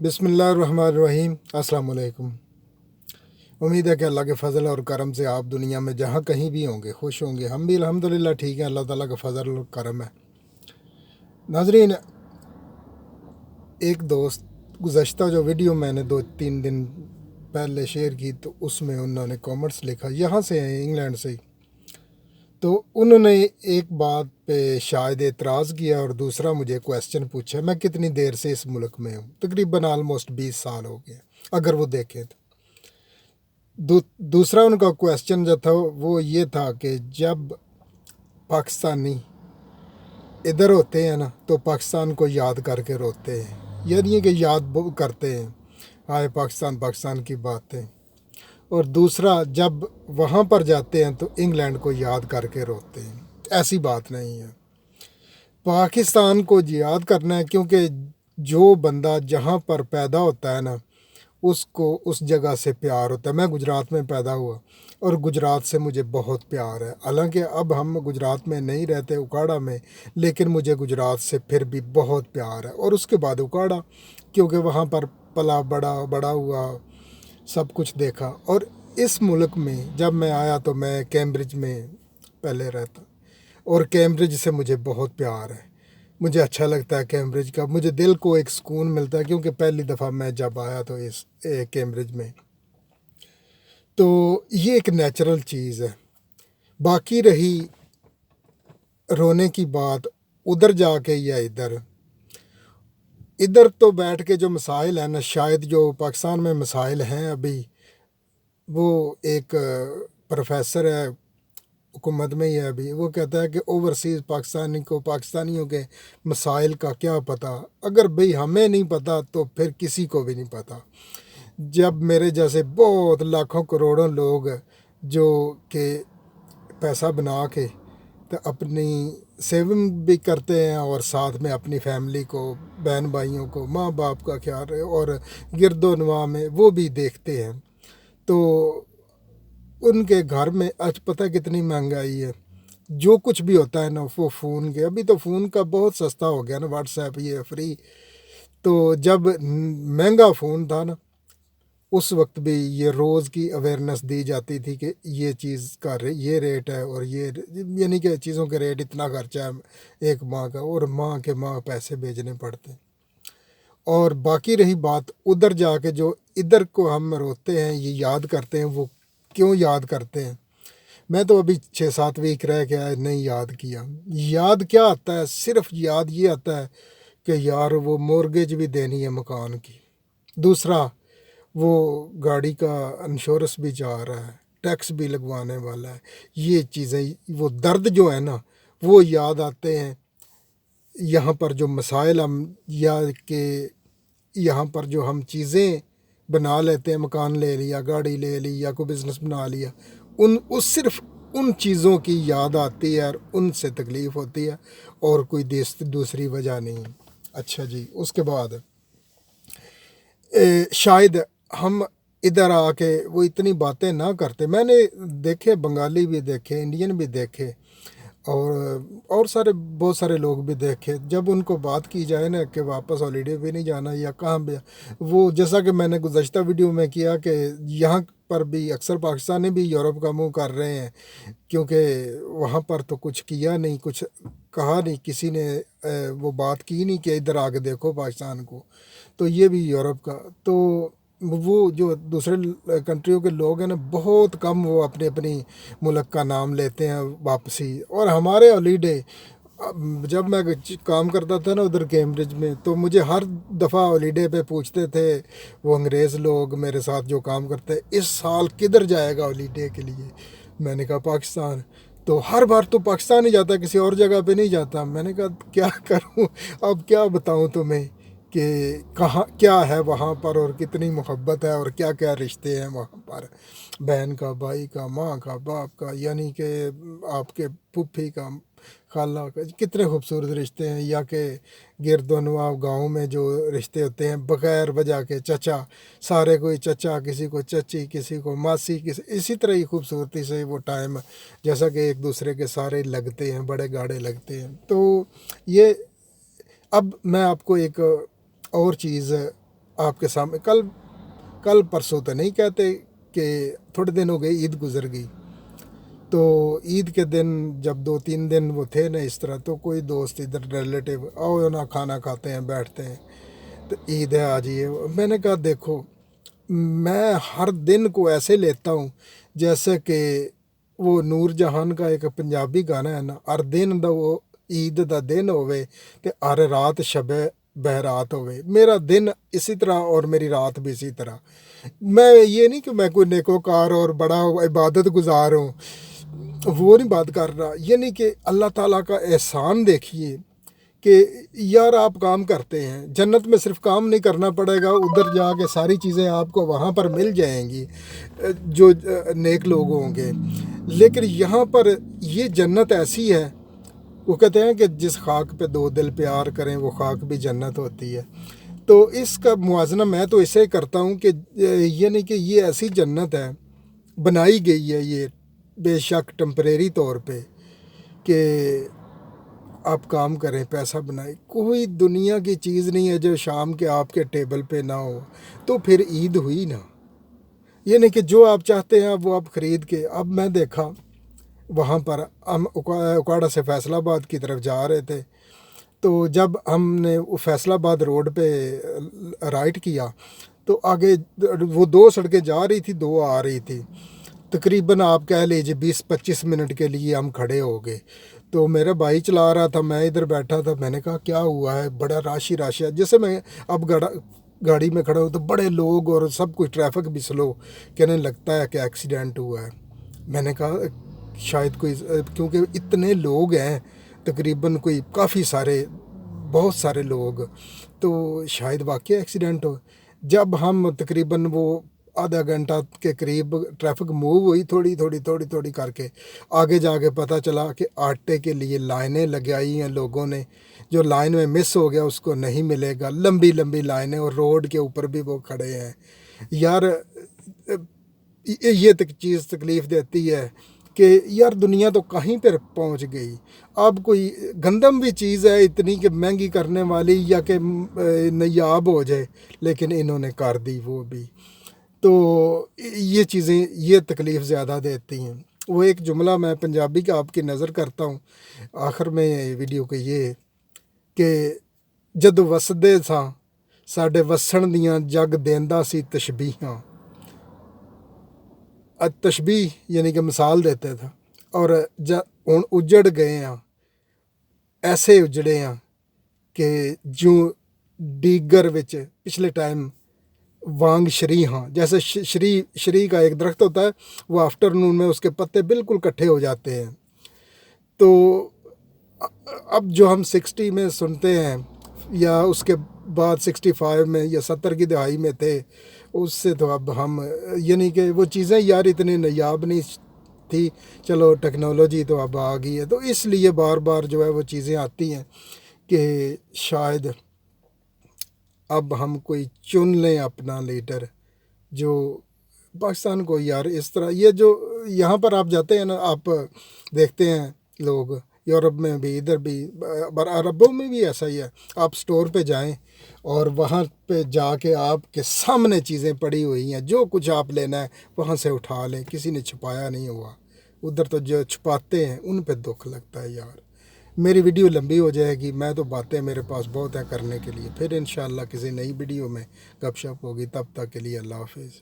बिस्मिल्लाहिर्रहमानिर्रहीम। अस्सलाम वालेकुम। उम्मीद है कि अल्लाह के फ़ज़ल और करम से आप दुनिया में जहाँ कहीं भी होंगे खुश होंगे। हम भी अल्हम्दुलिल्लाह ठीक हैं, अल्लाह ताला का फ़ज़ल और करम है। नाज़रीन, एक दोस्त गुज़श्ता जो वीडियो मैंने 2-3 दिन पहले शेयर की तो उसमें उन्होंने कमेंट्स लिखा, यहाँ से हैं इंग्लैंड से ही। तो उन्होंने एक बात पे शायद एतराज़ किया और दूसरा मुझे क्वेश्चन पूछा, मैं कितनी देर से इस मुल्क में हूँ। तकरीबन आलमोस्ट 20 साल हो गए अगर वो देखें तो। दूसरा उनका क्वेश्चन जो था वो ये था कि जब पाकिस्तानी इधर होते हैं ना तो पाकिस्तान को याद करके रोते हैं, यानी कि याद करते हैं, हाय पाकिस्तान पाकिस्तान की बातें। और दूसरा जब वहाँ पर जाते हैं तो इंग्लैंड को याद करके रोते हैं। ऐसी बात नहीं है, पाकिस्तान को याद करना है, क्योंकि जो बंदा जहाँ पर पैदा होता है ना उसको उस जगह से प्यार होता है। मैं गुजरात में पैदा हुआ और गुजरात से मुझे बहुत प्यार है। हालांकि अब हम गुजरात में नहीं रहते, उकाड़ा में, लेकिन मुझे गुजरात से फिर भी बहुत प्यार है। और उसके बाद उकाड़ा, क्योंकि वहाँ पर पला बड़ा हुआ, सब कुछ देखा। और इस मुल्क में जब मैं आया तो मैं कैम्ब्रिज में पहले रहता, और कैम्ब्रिज से मुझे बहुत प्यार है। मुझे अच्छा लगता है कैम्ब्रिज का, मुझे दिल को एक सुकून मिलता है, क्योंकि पहली दफ़ा मैं जब आया तो इस कैम्ब्रिज में, तो ये एक नेचुरल चीज़ है। बाकी रही रोने की बात उधर जाके या इधर, इधर तो बैठ के जो मसाइल हैं ना, शायद जो पाकिस्तान में मसाइल हैं अभी, वो एक प्रोफेसर है हुकूमत में ही है अभी, वो कहता है कि ओवरसीज़ पाकिस्तानियों के मसाइल का क्या पता। अगर भाई हमें नहीं पता तो फिर किसी को भी नहीं पता। जब मेरे जैसे बहुत लाखों करोड़ों लोग जो कि पैसा बना के तो अपनी सेविंग भी करते हैं और साथ में अपनी फैमिली को, बहन भाइयों को, माँ बाप का ख्याल और गिरदो नवा में वो भी देखते हैं, तो उनके घर में आज पता कितनी महंगाई है। जो कुछ भी होता है ना वो फ़ोन के, अभी तो फ़ोन का बहुत सस्ता हो गया ना, व्हाट्सएप ये फ्री। तो जब महंगा फ़ोन था ना उस वक्त भी ये रोज़ की अवेयरनेस दी जाती थी कि ये चीज़ का ये रेट है, और ये यानी कि चीज़ों के रेट इतना खर्चा है एक माह का, और माह के माह पैसे भेजने पड़ते हैं। और बाकी रही बात उधर जाके जो इधर को हम रोते हैं, ये याद करते हैं, वो क्यों याद करते हैं। मैं तो अभी 6-7 वीक रह के आया, नहीं याद किया। याद क्या आता है, सिर्फ याद ये आता है कि यार वो मॉर्गेज भी देनी है मकान की, दूसरा वो गाड़ी का इंश्योरेंस भी जा रहा है, टैक्स भी लगवाने वाला है। ये चीज़ें, वो दर्द जो है ना वो याद आते हैं। यहाँ पर जो मसाइल हम, या कि यहाँ पर जो हम चीज़ें बना लेते हैं, मकान ले लिया, गाड़ी ले ली, या कोई बिज़नेस बना लिया, उस सिर्फ उन चीज़ों की याद आती है और उनसे तकलीफ़ होती है, और कोई दूसरी वजह नहीं। अच्छा जी, उसके बाद शायद हम इधर आके वो इतनी बातें ना करते। मैंने देखे, बंगाली भी देखे, इंडियन भी देखे, और सारे बहुत सारे लोग भी देखे। जब उनको बात की जाए ना कि वापस हॉलीडे पे नहीं जाना या कहाँ पे, वो जैसा कि मैंने गुज़श्ता वीडियो में किया कि यहाँ पर भी अक्सर पाकिस्तानी भी यूरोप का मुंह कर रहे हैं, क्योंकि वहाँ पर तो कुछ किया नहीं, कुछ कहा नहीं, किसी ने वो बात की नहीं कि इधर आके देखो पाकिस्तान को। तो ये भी यूरोप का, तो वो जो दूसरे कंट्रियों के लोग हैं ना, बहुत कम वो अपने अपनी मुल्क का नाम लेते हैं वापसी। और हमारे हॉलीडे, जब मैं काम करता था ना उधर कैम्ब्रिज में, तो मुझे हर दफ़ा हॉलीडे पे पूछते थे वो अंग्रेज़ लोग मेरे साथ जो काम करते, इस साल किधर जाएगा हॉलीडे के लिए। मैंने कहा पाकिस्तान। तो हर बार तो पाकिस्तान ही जाता, किसी और जगह पे नहीं जाता। मैंने कहा क्या करूं, अब क्या बताऊं तुम्हें कि कहाँ क्या है वहाँ पर, और कितनी मोहब्बत है, और क्या क्या रिश्ते हैं वहाँ पर, बहन का, भाई का, माँ का, बाप का, यानी कि आपके फूफी का, खाला का, कितने खूबसूरत रिश्ते हैं। या कि गिरदोनवा गाँव में जो रिश्ते होते हैं बग़ैर वजह के, चचा, सारे कोई चचा, किसी को चची, किसी को मासी, किसी, इसी तरह ही खूबसूरती से वो टाइम, जैसा कि एक दूसरे के सारे लगते हैं, बड़े गाढ़े लगते हैं। तो ये, अब मैं आपको एक और चीज़ آپ کے سامنے کل پرسوں تو نہیں کہتے کہ تھوڑے دن ہو گئے، عید گزر گئی، تو عید کے دن جب 2-3 دن وہ تھے نا اس طرح، تو کوئی دوست ادھر ریلیٹیو آؤ نا کھانا کھاتے ہیں بیٹھتے ہیں، تو عید ہے آ جائیے۔ میں نے کہا دیکھو میں ہر دن کو ایسے لیتا ہوں جیسے کہ وہ نور جہان کا ایک پنجابی گانا ہے نا، ہر دن دا وہ عید دا دن ہوئے تے ہر رات شب بہرات ہوئے۔ میرا دن اسی طرح اور میری رات بھی اسی طرح۔ میں یہ نہیں کہ میں کوئی نیکوکار اور بڑا عبادت گزار ہوں، وہ نہیں بات کر رہا، یعنی کہ اللہ تعالیٰ کا احسان دیکھیے کہ یار آپ کام کرتے ہیں، جنت میں صرف کام نہیں کرنا پڑے گا، ادھر جا کے ساری چیزیں آپ کو وہاں پر مل جائیں گی جو نیک لوگ ہوں گے، لیکن یہاں پر یہ جنت ایسی ہے، وہ کہتے ہیں کہ جس خاک پہ 2 دل پیار کریں وہ خاک بھی جنت ہوتی ہے۔ تو اس کا موازنہ میں تو اسے کرتا ہوں کہ یعنی کہ یہ ایسی جنت ہے، بنائی گئی ہے یہ بے شک ٹمپریری طور پہ کہ آپ کام کریں پیسہ بنائیں، کوئی دنیا کی چیز نہیں ہے جو شام کے آپ کے ٹیبل پہ نہ ہو، تو پھر عید ہوئی نا۔ یعنی کہ جو آپ چاہتے ہیں وہ آپ خرید کے، اب میں دیکھا وہاں پر ہم اکواڑہ سے فیصل آباد کی طرف جا رہے تھے، تو جب ہم نے فیصل آباد روڈ پہ رائٹ کیا تو آگے وہ 2 سڑکیں جا رہی تھی، 2 آ رہی تھی، تقریباً آپ کہہ لیجیے 20-25 منٹ کے لیے ہم کھڑے ہو گئے۔ تو میرا بھائی چلا رہا تھا، میں ادھر بیٹھا تھا، میں نے کہا کیا ہوا ہے، بڑا راشی ہے، جیسے میں اب گاڑی میں کھڑا ہوں تو بڑے لوگ اور سب کچھ، ٹریفک بھی سلو، کہنے لگتا ہے کہ ایکسیڈنٹ ہوا ہے۔ میں نے کہا شاید کوئی، کیونکہ اتنے لوگ ہیں تقریباً کوئی کافی سارے، بہت سارے لوگ، تو شاید واقعی ایکسیڈنٹ ہو۔ جب ہم تقریباً وہ آدھا گھنٹہ کے قریب ٹریفک موو ہوئی تھوڑی کر کے، آگے جا کے پتہ چلا کہ آٹے کے لیے لائنیں لگائی ہیں لوگوں نے، جو لائن میں مس ہو گیا اس کو نہیں ملے گا، لمبی لائنیں، اور روڈ کے اوپر بھی وہ کھڑے ہیں۔ یار یہ چیز تکلیف دیتی ہے کہ یار دنیا تو کہیں پر پہنچ گئی، اب کوئی گندم بھی چیز ہے اتنی کہ مہنگی کرنے والی، یا کہ نایاب ہو جائے، لیکن انہوں نے کر دی وہ بھی۔ تو یہ چیزیں یہ تکلیف زیادہ دیتی ہیں۔ وہ ایک جملہ میں پنجابی کا آپ کی نظر کرتا ہوں آخر میں ویڈیو کے، یہ کہ جد وسدے ساں ساڈے وسن دیاں جگ دیندا سی تشبیہاں، تشبیح یعنی کہ مثال دیتے تھا، اور ہن اجڑ گئے ہیں، ایسے اجڑے ہیں کہ جو دیگر وچ پچھلے ٹائم وانگ شری ہاں، جیسے شری کا ایک درخت ہوتا ہے، وہ آفٹرنون میں اس کے پتے بالکل کٹھے ہو جاتے ہیں۔ تو اب جو ہم 60 میں سنتے ہیں یا اس کے بعد 65 میں یا 70 کی دہائی میں تھے، اس سے تو اب ہم یعنی کہ وہ چیزیں یار اتنی نایاب نہیں تھی، چلو ٹیکنالوجی تو اب آ گئی ہے، تو اس لیے بار بار جو ہے وہ چیزیں آتی ہیں کہ شاید اب ہم کوئی چن لیں اپنا لیڈر جو پاکستان کو یار اس طرح، یہ جو یہاں پر آپ جاتے ہیں نا، آپ دیکھتے ہیں لوگ یورپ میں بھی، ادھر بھی، عربوں میں بھی ایسا ہی ہے، آپ سٹور پہ جائیں اور وہاں پہ جا کے آپ کے سامنے چیزیں پڑی ہوئی ہیں، جو کچھ آپ لینا ہے وہاں سے اٹھا لیں، کسی نے چھپایا نہیں ہوا۔ ادھر تو جو چھپاتے ہیں ان پہ دکھ لگتا ہے یار۔ میری ویڈیو لمبی ہو جائے گی، میں تو باتیں میرے پاس بہت ہیں کرنے کے لیے، پھر انشاءاللہ کسی نئی ویڈیو میں گپ شپ ہوگی، تب تک کے لیے اللہ حافظ۔